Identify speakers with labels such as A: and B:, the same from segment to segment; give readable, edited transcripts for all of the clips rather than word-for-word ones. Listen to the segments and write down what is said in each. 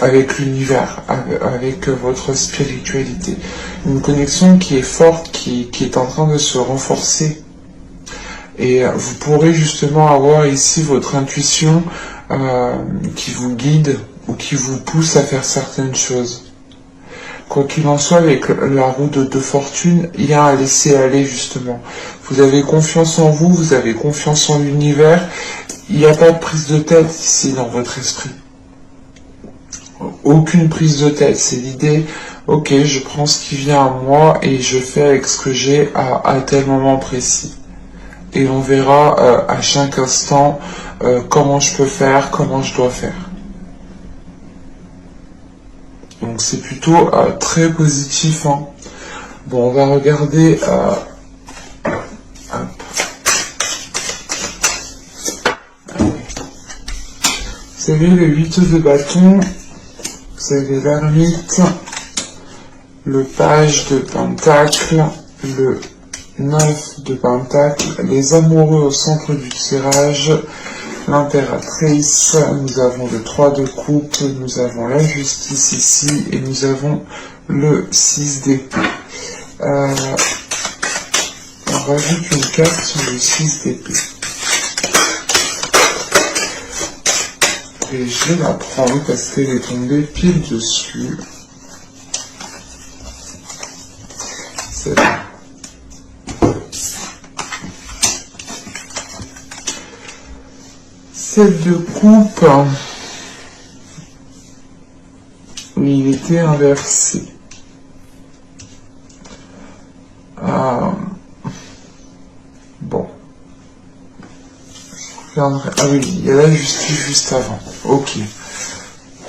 A: avec l'univers, avec votre spiritualité. Une connexion qui est forte, qui est en train de se renforcer. Et vous pourrez justement avoir ici votre intuition qui vous guide ou qui vous pousse à faire certaines choses. Quoi qu'il en soit, avec la roue de fortune, il y a à laisser aller justement. Vous avez confiance en vous, vous avez confiance en l'univers. Il n'y a pas de prise de tête ici dans votre esprit. Aucune prise de tête, c'est l'idée, ok, je prends ce qui vient à moi et je fais avec ce que j'ai à tel moment précis. Et on verra à chaque instant comment je peux faire, comment je dois faire. Donc c'est plutôt très positif. Hein. Bon, on va regarder... Vous avez le 8 de bâton, vous avez l'ermite, le page de pentacle, le 9 de pentacle, les amoureux au centre du tirage, l'impératrice, nous avons le 3 de coupe, nous avons la justice ici, et nous avons le 6 d'épée. On rajoute une carte sur le 6 d'épée. Et je vais la prendre parce qu'elle est tombée pile dessus. C'est bon. Celle de coupe, il était inversé. Bon. Ah oui, il y a la justice juste avant. Ok.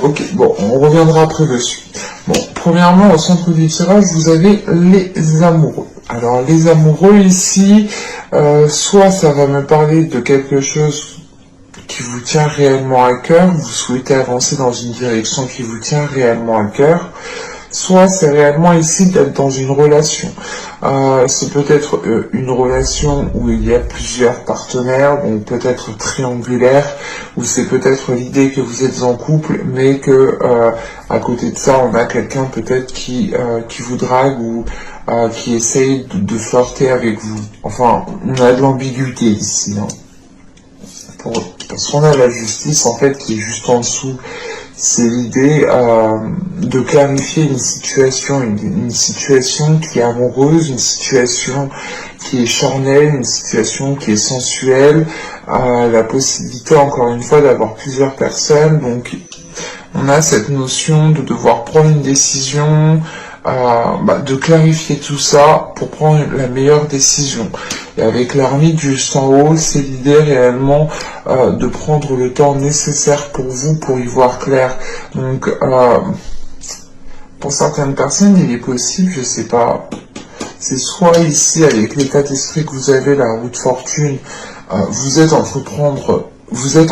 A: Ok, bon, on reviendra après dessus. Bon, premièrement, au centre du tirage, vous avez les amoureux. Alors, les amoureux ici, soit ça va me parler de quelque chose qui vous tient réellement à cœur, vous souhaitez avancer dans une direction qui vous tient réellement à cœur, soit c'est réellement ici d'être dans une relation. C'est peut-être une relation où il y a plusieurs partenaires, donc peut-être triangulaire, ou c'est peut-être l'idée que vous êtes en couple, mais que à côté de ça, on a quelqu'un peut-être qui vous drague ou qui essaye de flirter avec vous. Enfin, on a de l'ambiguïté ici. Hein. Parce qu'on a la justice en fait qui est juste en dessous. C'est l'idée de clarifier une situation qui est amoureuse, une situation qui est charnelle, une situation qui est sensuelle, la possibilité encore une fois d'avoir plusieurs personnes. Donc on a cette notion de devoir prendre une décision, de clarifier tout ça pour prendre la meilleure décision. Et avec l'ermite juste en haut, c'est l'idée réellement de prendre le temps nécessaire pour vous pour y voir clair. Donc, pour certaines personnes, il est possible, je sais pas, c'est soit ici avec l'état d'esprit que vous avez, la roue de fortune, vous êtes en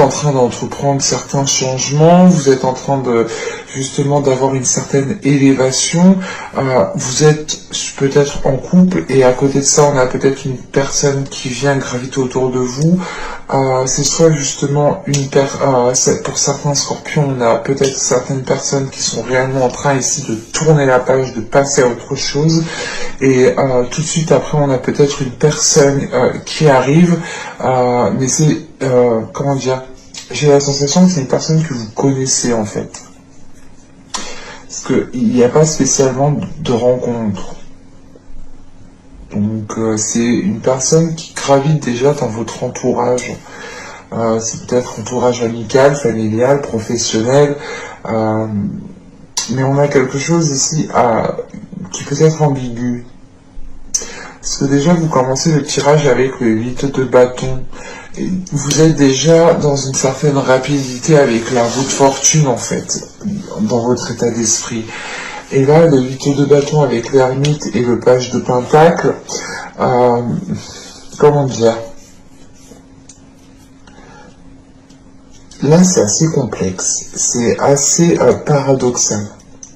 A: train d'entreprendre certains changements, vous êtes en train de justement d'avoir une certaine élévation, vous êtes peut-être en couple et à côté de ça on a peut-être une personne qui vient graviter autour de vous, c'est soit justement pour certains scorpions on a peut-être certaines personnes qui sont réellement en train ici de tourner la page, de passer à autre chose et tout de suite après on a peut-être une personne qui arrive, mais c'est comment dire, j'ai la sensation que c'est une personne que vous connaissez en fait. Parce qu'il n'y a pas spécialement de rencontre. Donc c'est une personne qui gravite déjà dans votre entourage. C'est peut-être entourage amical, familial, professionnel. Mais on a quelque chose ici qui peut être ambigu. Parce que déjà vous commencez le tirage avec le 8 de bâton. Vous êtes déjà dans une certaine rapidité avec la roue de fortune en fait, dans votre état d'esprit. Et là, le 8 de bâton avec l'ermite et le page de pentacle, comment dire, là c'est assez complexe, c'est assez paradoxal.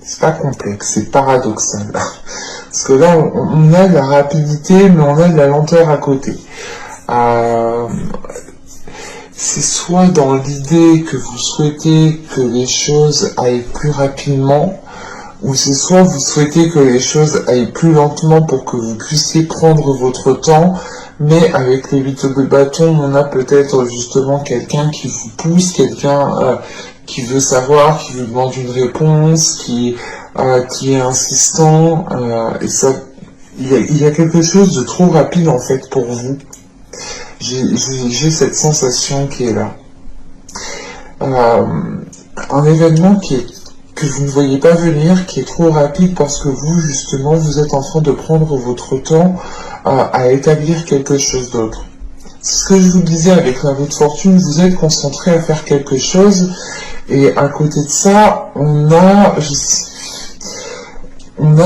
A: C'est pas complexe, c'est paradoxal. Parce que là, on a de la rapidité, mais on a de la lenteur à côté. c'est soit dans l'idée que vous souhaitez que les choses aillent plus rapidement, ou c'est soit vous souhaitez que les choses aillent plus lentement pour que vous puissiez prendre votre temps, mais avec les 8 de bâton, on a peut-être justement quelqu'un qui vous pousse, quelqu'un qui veut savoir, qui vous demande une réponse, qui est insistant, et ça, il y a quelque chose de trop rapide en fait pour vous. J'ai cette sensation qui est là. Un événement que vous ne voyez pas venir, qui est trop rapide parce que vous, justement, vous êtes en train de prendre votre temps à établir quelque chose d'autre. C'est ce que je vous disais avec la roue de fortune, vous êtes concentré à faire quelque chose, et à côté de ça, on a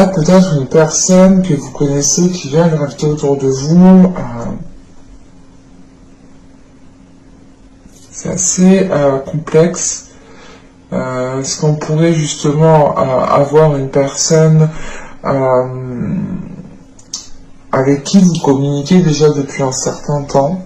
A: peut-être une personne que vous connaissez qui vient graviter autour de vous. C'est assez complexe. Est-ce qu'on pourrait justement avoir une personne avec qui vous communiquez déjà depuis un certain temps,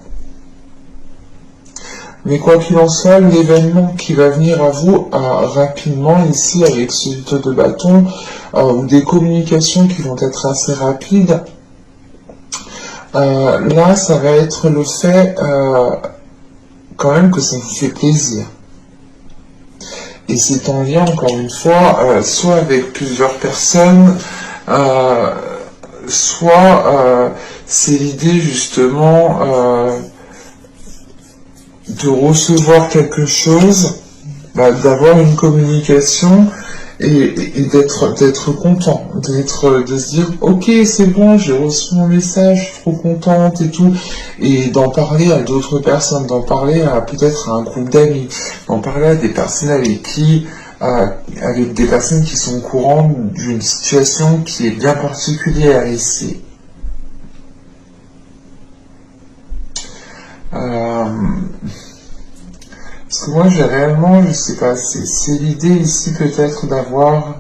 A: mais quoi qu'il en soit, l'événement qui va venir à vous rapidement ici avec ce 8 de bâton, ou des communications qui vont être assez rapides, là ça va être le fait quand même que ça vous fait plaisir. Et c'est en lien, encore une fois, soit avec plusieurs personnes, soit c'est l'idée justement de recevoir quelque chose, d'avoir une communication et d'être content, de se dire ok c'est bon, j'ai reçu mon message, je suis trop contente et tout, et d'en parler à d'autres personnes, d'en parler à peut-être à un groupe d'amis, d'en parler à des personnes avec des personnes qui sont au courant d'une situation qui est bien particulière ici. Parce que moi j'ai réellement, je sais pas, c'est l'idée ici peut-être d'avoir,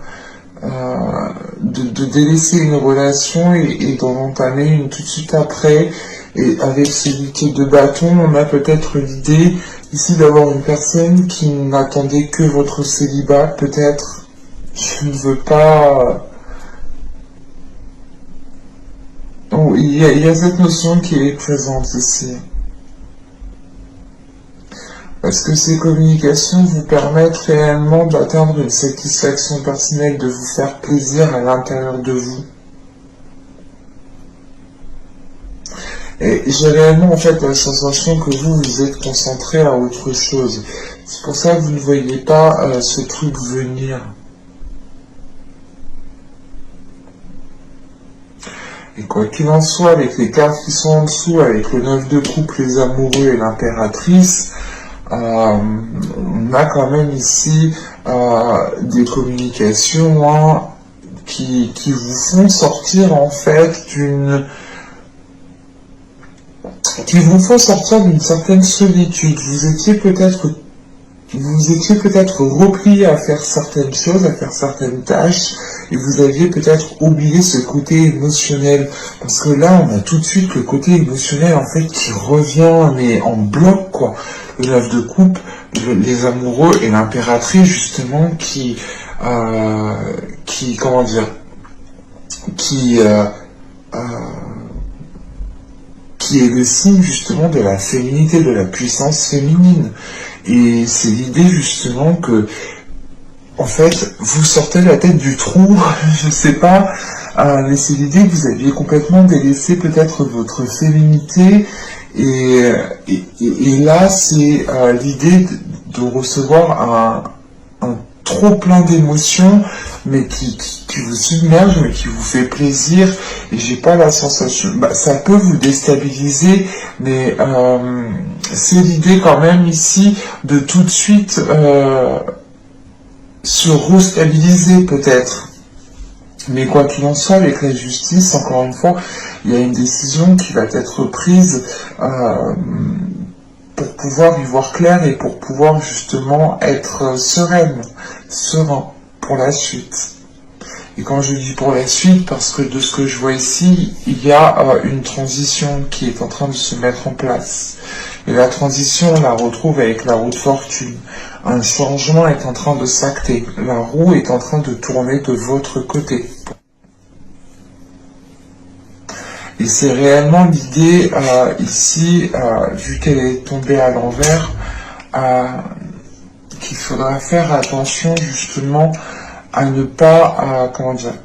A: de délaisser une relation et d'en entamer une tout de suite après. Et avec ces 8 de bâton, on a peut-être l'idée ici d'avoir une personne qui n'attendait que votre célibat, peut-être. Je ne veux pas... Oh, il y a cette notion qui est présente ici. Parce que ces communications vous permettent réellement d'atteindre une satisfaction personnelle, de vous faire plaisir à l'intérieur de vous. Et j'ai réellement en fait la sensation que vous êtes concentré à autre chose. C'est pour ça que vous ne voyez pas ce truc venir. Et quoi qu'il en soit, avec les cartes qui sont en dessous, avec le 9 de coupe, les amoureux et l'impératrice, on a quand même ici des communications qui vous font sortir en fait d'une certaine solitude. Vous étiez peut-être replié à faire certaines choses, à faire certaines tâches, et vous aviez peut-être oublié ce côté émotionnel. Parce que là, on a tout de suite le côté émotionnel, en fait, qui revient, mais en bloc, quoi. Le 9 de coupe, les amoureux et l'impératrice, justement, qui est le signe, justement, de la féminité, de la puissance féminine. Et c'est l'idée, justement, que, en fait, vous sortez la tête du trou, je sais pas, mais c'est l'idée que vous aviez complètement délaissé peut-être votre féminité, et là, c'est l'idée de recevoir un trop plein d'émotions, mais qui vous submerge, mais qui vous fait plaisir, et j'ai pas la sensation, ça peut vous déstabiliser, mais c'est l'idée quand même ici de tout de suite se restabiliser peut-être. Mais quoi qu'il en soit, avec la justice, encore une fois, il y a une décision qui va être prise pour pouvoir y voir clair et pour pouvoir justement être serein pour la suite. Et quand je dis pour la suite, parce que de ce que je vois ici, il y a une transition qui est en train de se mettre en place. Et la transition, on la retrouve avec la roue de fortune. Un changement est en train de s'acter. La roue est en train de tourner de votre côté. Et c'est réellement l'idée ici, vu qu'elle est tombée à l'envers, qu'il faudra faire attention justement à ne pas, comment dire,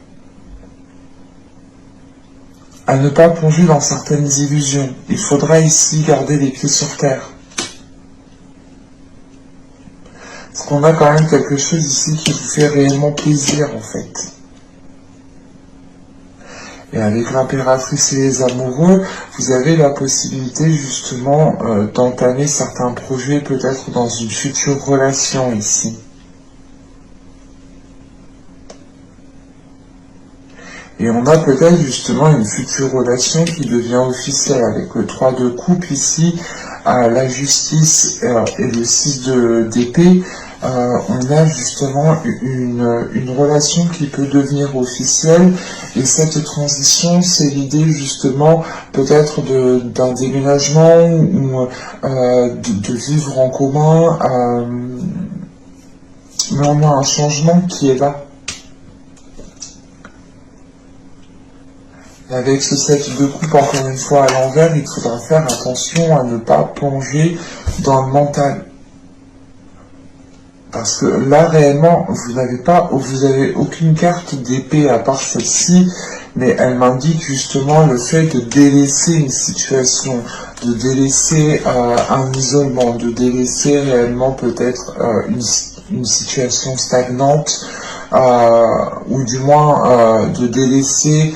A: à ne pas plonger dans certaines illusions. Il faudra ici garder les pieds sur terre. Parce qu'on a quand même quelque chose ici qui vous fait réellement plaisir en fait. Et avec l'impératrice et les amoureux, vous avez la possibilité justement d'entamer certains projets peut-être dans une future relation ici. Et on a peut-être justement une future relation qui devient officielle avec le 3 de coupe ici, la justice et le 6 d'épée. On a justement une relation qui peut devenir officielle, et cette transition, c'est l'idée justement peut-être d'un déménagement ou de vivre en commun, mais on a un changement qui est là. Avec ce 7 de coupe, encore une fois à l'envers, il faudra faire attention à ne pas plonger dans le mental. Parce que là, réellement, vous avez aucune carte d'épée à part celle-ci, mais elle m'indique justement le fait de délaisser une situation, de délaisser un isolement, de délaisser réellement peut-être une situation stagnante, ou du moins de délaisser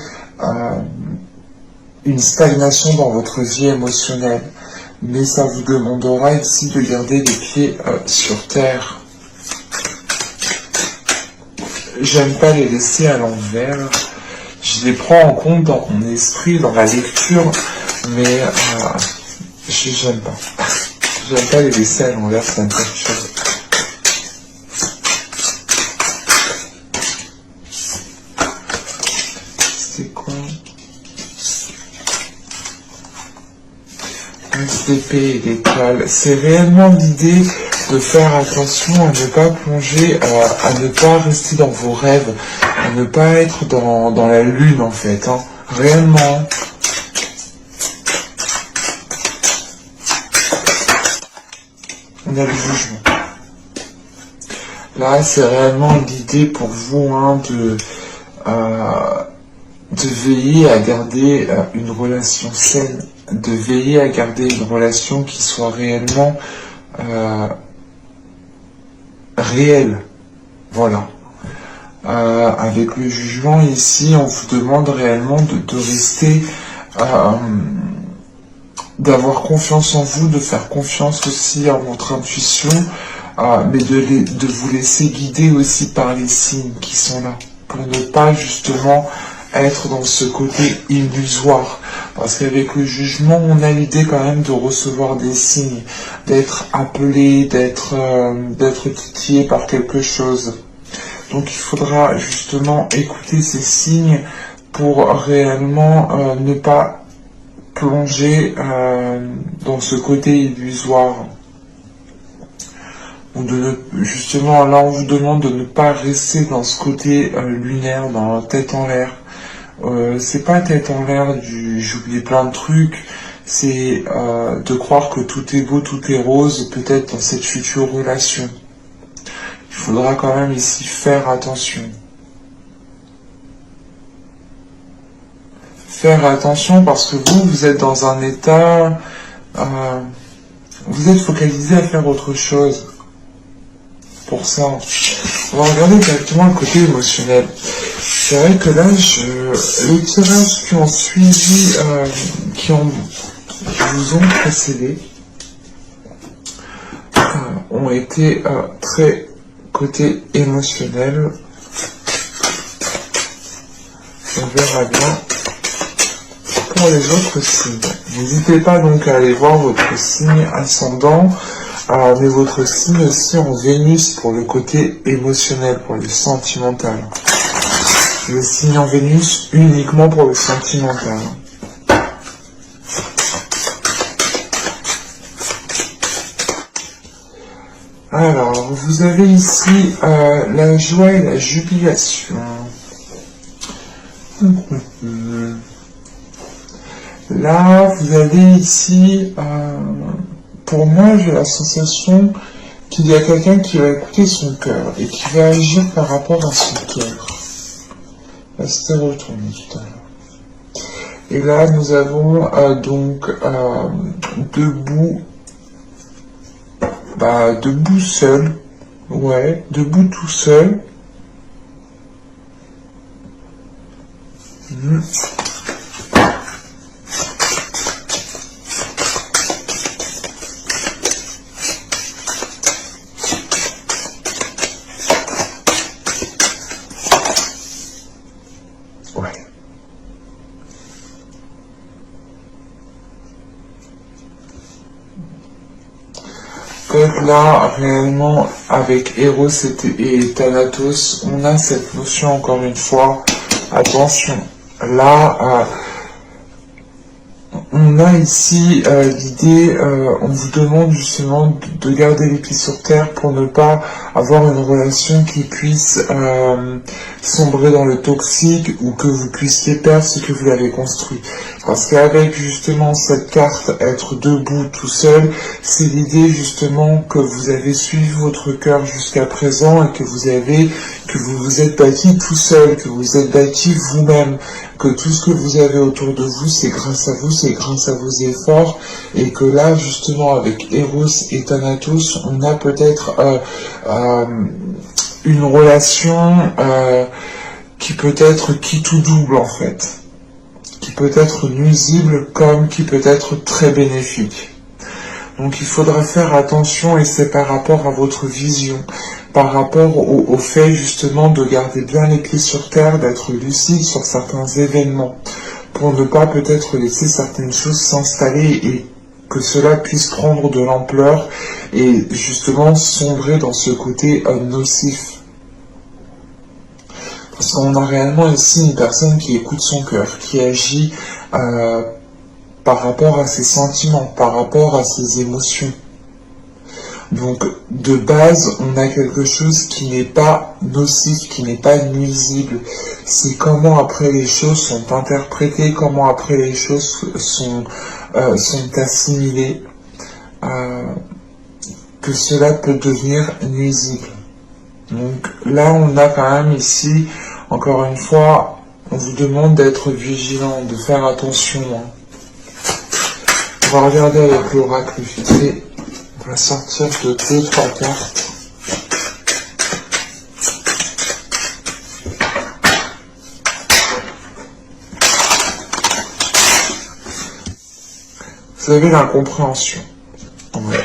A: une stagnation dans votre vie émotionnelle. Mais ça vous demandera ici de garder les pieds sur terre. J'aime pas les laisser à l'envers. Je les prends en compte dans mon esprit, dans la lecture, mais j'aime pas. J'aime pas les laisser à l'envers, ça me perturbe. C'est quoi? L'épée et l'étoile. C'est réellement l'idée de faire attention à ne pas plonger, à ne pas rester dans vos rêves, à ne pas être dans la lune en fait, hein. Réellement. On a le jugement. Là, c'est réellement l'idée pour vous hein, de veiller à garder une relation saine, de veiller à garder une relation qui soit réellement réelle. Voilà. Avec le jugement ici, on vous demande réellement de rester, d'avoir confiance en vous, de faire confiance aussi à votre intuition, mais de vous laisser guider aussi par les signes qui sont là, pour ne pas justement être dans ce côté illusoire. Parce qu'avec le jugement, on a l'idée quand même de recevoir des signes, d'être appelé, d'être titillé par quelque chose. Donc il faudra justement écouter ces signes pour réellement ne pas plonger dans ce côté illusoire. Ou justement, là on vous demande de ne pas rester dans ce côté lunaire, dans la tête en l'air. C'est pas tête en l'air j'ai oublié plein de trucs, c'est de croire que tout est beau, tout est rose, peut-être dans cette future relation. Il faudra quand même ici faire attention. Faire attention parce que vous êtes dans un état, vous êtes focalisé à faire autre chose. Pour ça, on va regarder directement le côté émotionnel. C'est vrai que là, les tirages qui ont suivi, qui vous ont précédé, ont été très côté émotionnel. On verra bien pour les autres signes. N'hésitez pas donc à aller voir votre signe ascendant, mais votre signe aussi en Vénus pour le côté émotionnel, pour le sentimental. Le signe en Vénus uniquement pour le sentimental. Alors, vous avez ici la joie et la jubilation. Là, vous avez ici, pour moi, j'ai la sensation qu'il y a quelqu'un qui va écouter son cœur et qui va agir par rapport à son cœur. Là, c'était retourné tout à l'heure. Et là, nous avons donc debout, debout seul, ouais, debout tout seul. Là, réellement, avec Eros et Thanatos, on a cette notion, encore une fois, attention, là, on a ici l'idée, on vous demande justement de garder les pieds sur terre pour ne pas avoir une relation qui puisse sombrer dans le toxique ou que vous puissiez perdre ce que vous avez construit. Parce qu'avec justement cette carte, être debout tout seul, c'est l'idée justement que vous avez suivi votre cœur jusqu'à présent et que vous vous êtes bâti tout seul, que vous êtes bâti vous-même, que tout ce que vous avez autour de vous, c'est grâce à vous, c'est grâce à vos efforts, et que là, justement, avec Eros et Thanatos, on a peut-être une relation qui peut être qui tout double, en fait, qui peut être nuisible comme qui peut être très bénéfique. Donc il faudra faire attention, et c'est par rapport à votre vision, par rapport au fait justement de garder bien les pieds sur terre, d'être lucide sur certains événements, pour ne pas peut-être laisser certaines choses s'installer et que cela puisse prendre de l'ampleur et justement sombrer dans ce côté nocif. Parce qu'on a réellement ici une personne qui écoute son cœur, qui agit par rapport à ses sentiments, par rapport à ses émotions. Donc, de base, on a quelque chose qui n'est pas nocif, qui n'est pas nuisible. C'est comment après les choses sont interprétées, comment après les choses sont assimilées, que cela peut devenir nuisible. Donc là, on a quand même ici, encore une fois, on vous demande d'être vigilant, de faire attention. On va regarder avec l'oracle fixé. On va sortir de 2-3 cartes. Vous avez l'incompréhension. Ouais.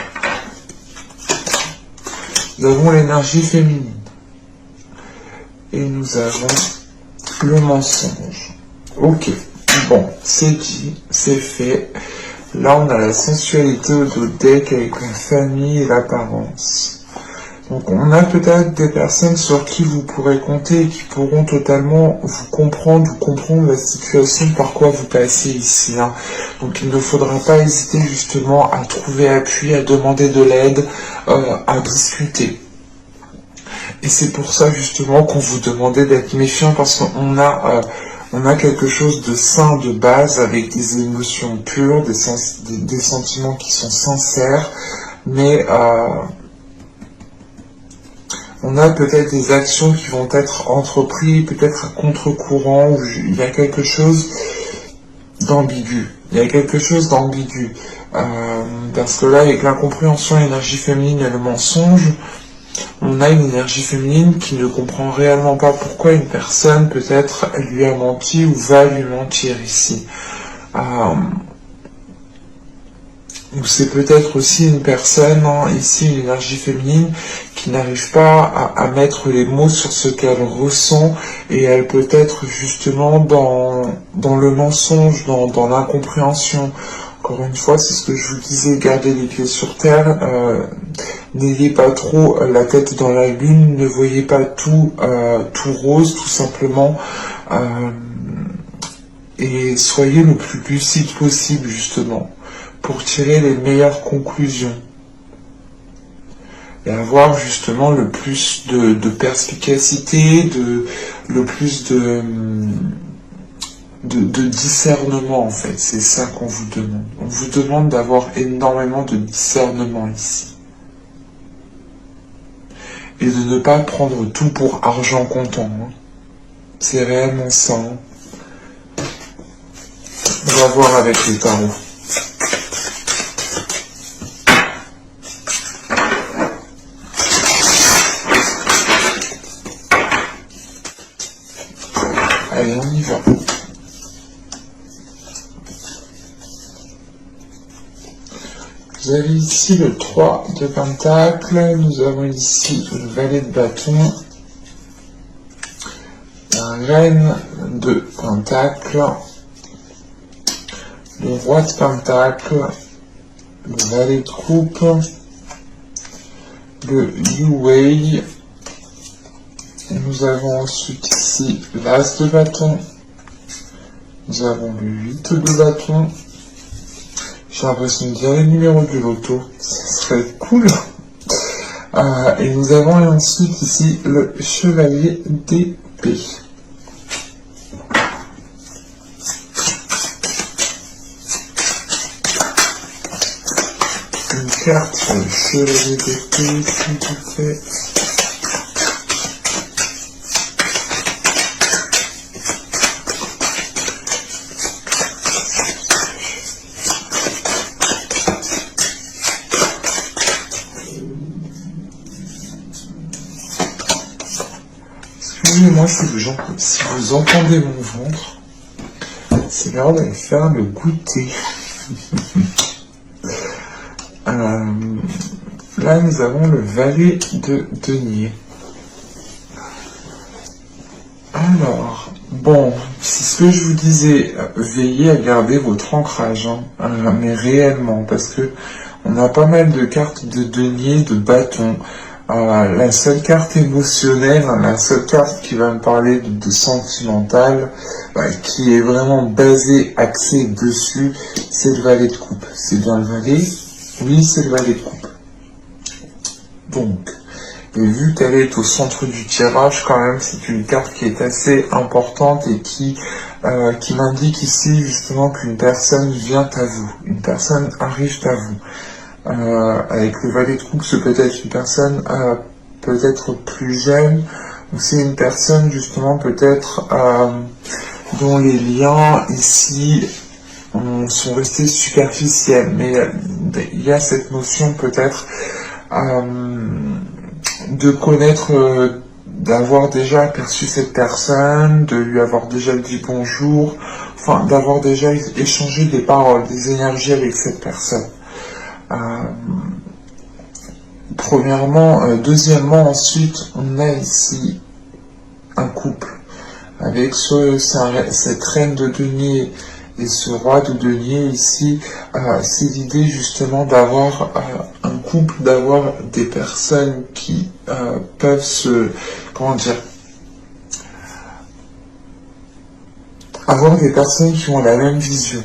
A: Nous avons l'énergie féminine. Et nous avons le mensonge. Ok. Bon, c'est dit, c'est fait. Là, on a la sensualité au deck avec la famille et l'apparence. Donc, on a peut-être des personnes sur qui vous pourrez compter et qui pourront totalement vous comprendre la situation par quoi vous passez ici. Hein. Donc, il ne faudra pas hésiter justement à trouver appui, à demander de l'aide, à discuter. Et c'est pour ça justement qu'on vous demandait d'être méfiant parce qu'on a quelque chose de sain de base avec des émotions pures, des sentiments qui sont sincères, mais on a peut-être des actions qui vont être entreprises, peut-être à contre-courant, où il y a quelque chose d'ambigu. Parce que là, avec l'incompréhension, l'énergie féminine et le mensonge, on a une énergie féminine qui ne comprend réellement pas pourquoi une personne peut-être lui a menti ou va lui mentir ici. Ou c'est peut-être aussi une personne, ici une énergie féminine, qui n'arrive pas à mettre les mots sur ce qu'elle ressent et elle peut être justement dans le mensonge, dans l'incompréhension. Encore une fois, c'est ce que je vous disais, gardez les pieds sur terre, n'ayez pas trop la tête dans la lune, ne voyez pas tout rose, tout simplement, et soyez le plus lucide possible, justement, pour tirer les meilleures conclusions. et avoir justement le plus de perspicacité, le plus de discernement en fait. C'est ça qu'on vous demande. On vous demande d'avoir énormément de discernement ici. Et de ne pas prendre tout pour argent comptant. Hein. C'est réellement ça. Hein. On va voir avec les tarots. Allez, on y va. Vous avez ici le 3 de Pentacle, nous avons ici le valet de bâton, la reine de Pentacle, le roi de Pentacle, le valet de coupe, le Yu-Wei, nous avons ensuite ici l'as de bâton, nous avons le 8 de bâton. J'ai l'impression de dire les numéros du loto, ça serait cool. Et nous avons ensuite ici le chevalier d'épée. Une carte sur le chevalier d'épée, s'il vous plaît. Excusez-moi si vous entendez mon ventre, c'est l'heure d'aller faire le goûter. Là, nous avons le valet de denier. Alors, bon, c'est ce que je vous disais, veillez à garder votre ancrage, hein, mais réellement, parce que on a pas mal de cartes de denier, de bâton. La seule carte émotionnelle, la seule carte qui va me parler de sentimental, qui est vraiment basée, axée dessus, c'est le valet de coupe. C'est bien le valet? Oui, c'est le valet de coupe. Donc, et vu qu'elle est au centre du tirage, quand même, c'est une carte qui est assez importante et qui m'indique ici justement qu'une personne vient à vous, une personne arrive à vous. Avec le valet de coupe, c'est peut-être une personne peut-être plus jeune, ou c'est une personne justement peut-être dont les liens ici sont restés superficiels, mais il y a cette notion peut-être de connaître, d'avoir déjà aperçu cette personne, de lui avoir déjà dit bonjour, enfin d'avoir déjà échangé des paroles, des énergies avec cette personne. Premièrement, deuxièmement, ensuite, on a ici un couple avec cette reine de denier et ce roi de denier ici. C'est l'idée justement d'avoir un couple, d'avoir des personnes qui peuvent avoir des personnes qui ont la même vision.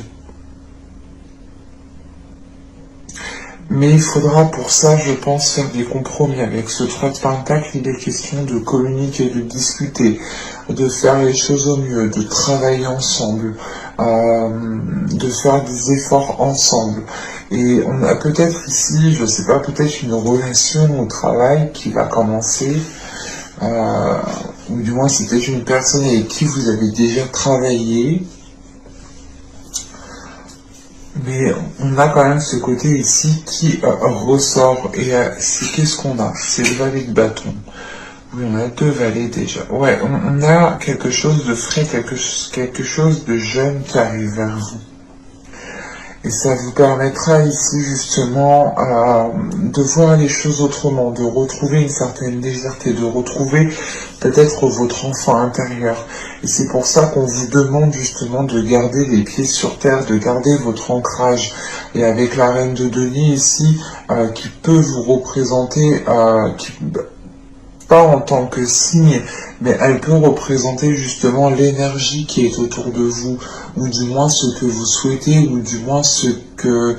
A: Mais il faudra pour ça, je pense, faire des compromis. Avec ce 3 de Pentacle, il est question de communiquer, de discuter, de faire les choses au mieux, de travailler ensemble, de faire des efforts ensemble. Et on a peut-être ici, je sais pas, peut-être une relation au travail qui va commencer, ou du moins c'est peut-être une personne avec qui vous avez déjà travaillé. Mais on a quand même ce côté ici qui ressort. Et qu'est-ce qu'on a? C'est le valet de bâton. Oui, on a 2 valets déjà. Ouais, on a quelque chose de frais, quelque chose de jeune qui arrive vers vous. Et ça vous permettra ici justement de voir les choses autrement, de retrouver une certaine légèreté, de retrouver peut-être votre enfant intérieur. Et c'est pour ça qu'on vous demande justement de garder les pieds sur terre, de garder votre ancrage. Et avec la reine de denier ici, qui peut vous représenter, pas en tant que signe, mais elle peut représenter justement l'énergie qui est autour de vous, ou du moins ce que vous souhaitez, ou du moins ce que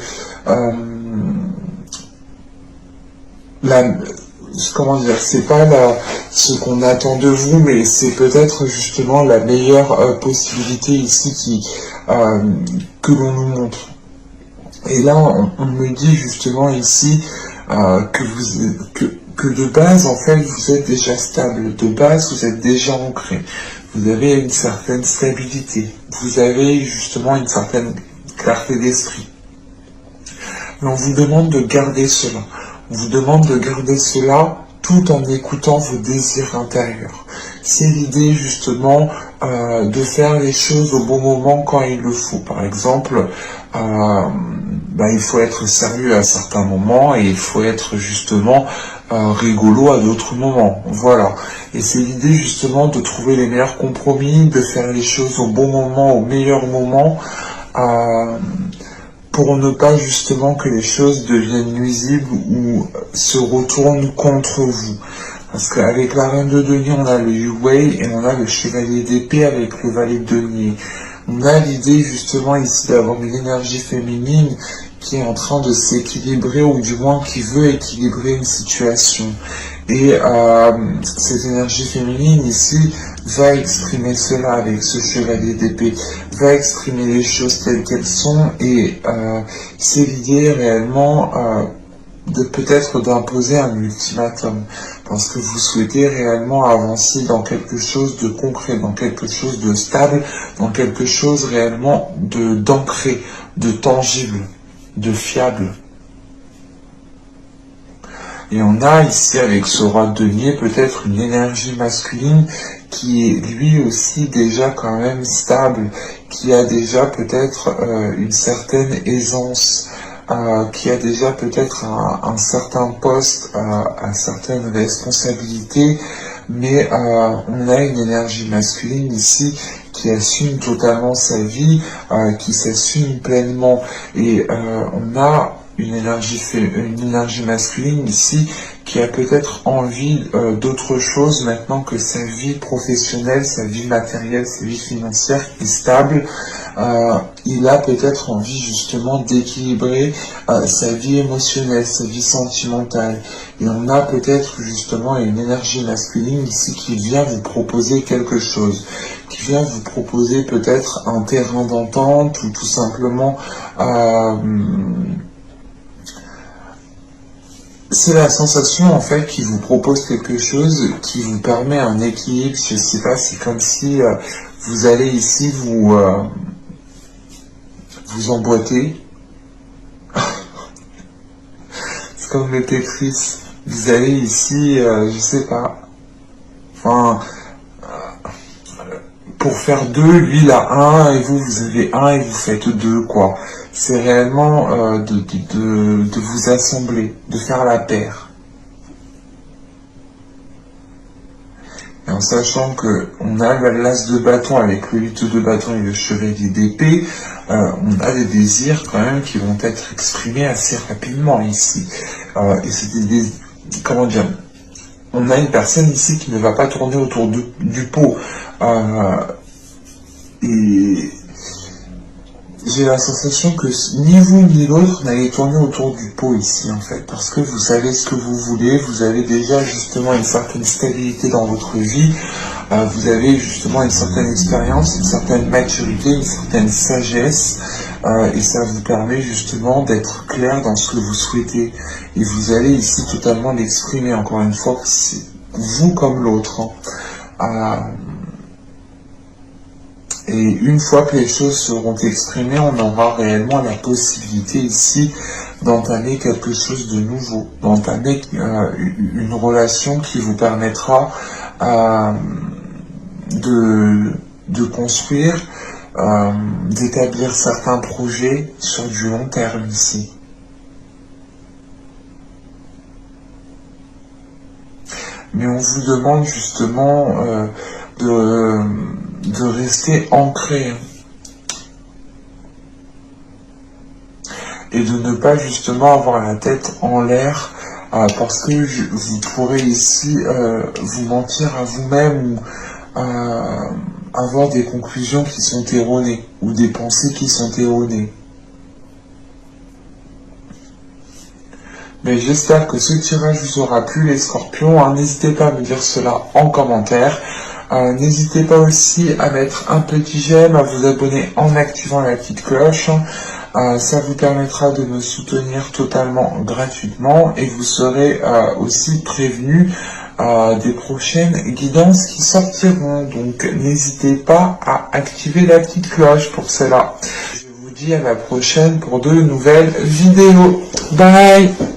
A: comment dire, c'est pas ce qu'on attend de vous, mais c'est peut-être justement la meilleure possibilité ici que l'on nous montre. Et là, on me dit justement ici que de base, en fait, vous êtes déjà stable. De base, vous êtes déjà ancré. Vous avez une certaine stabilité. Vous avez justement une certaine clarté d'esprit. Mais on vous demande de garder cela. On vous demande de garder cela tout en écoutant vos désirs intérieurs. C'est l'idée justement de faire les choses au bon moment quand il le faut. Par exemple, il faut être sérieux à certains moments et il faut être justement rigolo à d'autres moments. Voilà. Et c'est l'idée justement de trouver les meilleurs compromis, de faire les choses au bon moment, au meilleur moment, pour ne pas justement que les choses deviennent nuisibles ou se retournent contre vous. Parce qu'avec la reine de denier, on a le Yu-Wei et on a le chevalier d'épée avec le valet de denier. On a l'idée justement ici d'avoir une énergie féminine qui est en train de s'équilibrer ou du moins qui veut équilibrer une situation. Et cette énergie féminine ici va exprimer cela avec ce chevalier d'épée, va exprimer les choses telles qu'elles sont et c'est l'idée réellement de peut-être d'imposer un ultimatum parce que vous souhaitez réellement avancer dans quelque chose de concret, dans quelque chose de stable, dans quelque chose réellement d'ancré, de tangible, de fiable. Et on a ici avec ce roi de denier peut-être une énergie masculine qui est lui aussi déjà quand même stable, qui a déjà peut-être une certaine aisance, qui a déjà peut-être un certain poste, certaines responsabilités, mais on a une énergie masculine ici qui assume totalement sa vie, qui s'assume pleinement. Et on a une énergie masculine ici qui a peut-être envie d'autre chose maintenant que sa vie professionnelle, sa vie matérielle, sa vie financière est stable. Il a peut-être envie justement d'équilibrer sa vie émotionnelle, sa vie sentimentale. Et on a peut-être justement une énergie masculine ici qui vient vous proposer quelque chose, qui vient vous proposer peut-être un terrain d'entente ou tout simplement c'est la sensation en fait qui vous propose quelque chose qui vous permet un équilibre. Je sais pas, c'est comme si vous allez ici vous emboîter. C'est comme le Tetris. Vous allez ici, je sais pas. Enfin, pour faire deux, lui il a un et vous avez un et vous faites deux quoi. C'est réellement de vous assembler, de faire la paire. Et en sachant que on a l'as de bâton avec le 8 de bâton et le chevalier d'épée, on a des désirs quand même qui vont être exprimés assez rapidement ici. Et c'est comment dire, on a une personne ici qui ne va pas tourner autour du pot. Et j'ai la sensation que ni vous ni l'autre n'allez tourner autour du pot ici en fait, parce que vous savez ce que vous voulez, vous avez déjà justement une certaine stabilité dans votre vie, vous avez justement une certaine expérience, une certaine maturité, une certaine sagesse, et ça vous permet justement d'être clair dans ce que vous souhaitez. Et vous allez ici totalement l'exprimer, encore une fois, c'est vous comme l'autre. Et une fois que les choses seront exprimées, on aura réellement la possibilité ici d'entamer quelque chose de nouveau, d'entamer une relation qui vous permettra de construire, d'établir certains projets sur du long terme ici. Mais on vous demande justement de rester ancré et de ne pas justement avoir la tête en l'air parce que vous pourrez ici vous mentir à vous-même ou avoir des conclusions qui sont erronées ou des pensées qui sont erronées. Mais j'espère que ce tirage vous aura plu les scorpions, hein. N'hésitez pas à me dire cela en commentaire. N'hésitez pas aussi à mettre un petit j'aime, à vous abonner en activant la petite cloche. Ça vous permettra de me soutenir totalement gratuitement et vous serez aussi prévenu des prochaines guidances qui sortiront. Donc n'hésitez pas à activer la petite cloche pour cela. Je vous dis à la prochaine pour de nouvelles vidéos. Bye!